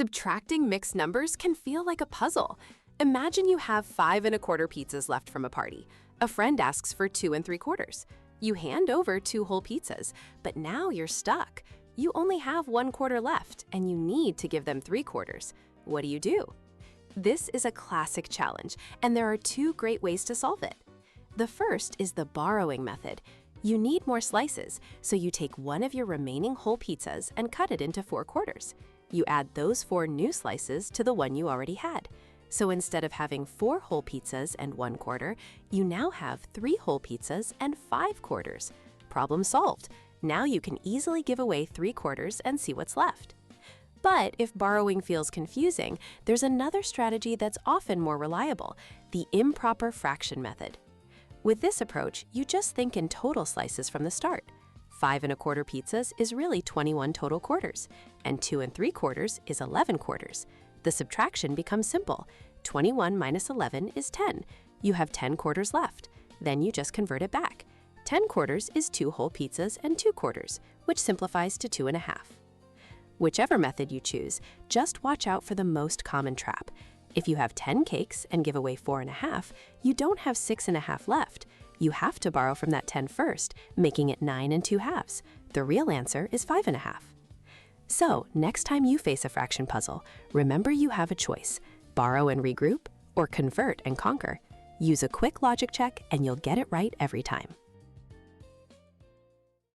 Subtracting mixed numbers can feel like a puzzle. Imagine you have 5 1/4 pizzas left from a party. A friend asks for 2 3/4. You hand over 2 whole pizzas, but now you're stuck. You only have 1/4 left, and you need to give them 3/4. What do? This is a classic challenge, and there are 2 great ways to solve it. The first is the borrowing method. You need more slices, so you take one of your remaining whole pizzas and cut it into 4/4. You add those 4 new slices to the one you already had. So instead of having 4 whole pizzas and 1/4, you now have 3 whole pizzas and 5/4. Problem solved. Now you can easily give away 3/4 and see what's left. But if borrowing feels confusing, there's another strategy that's often more reliable, the improper fraction method. With this approach, you just think in total slices from the start. 5 1/4 pizzas is really 21 total quarters, and 2 3/4 is 11/4. The subtraction becomes simple. 21 minus 11 is 10. You have 10/4 left. Then you just convert it back. 10/4 is 2 whole pizzas and 2/4, which simplifies to 2 1/2. Whichever method you choose, just watch out for the most common trap. If you have 10 cakes and give away 4 1/2, you don't have 6 1/2 left. You have to borrow from that 10 first, making it 9 2/2. The real answer is 5 1/2. So, next time you face a fraction puzzle, remember you have a choice: borrow and regroup, or convert and conquer. Use a quick logic check and you'll get it right every time.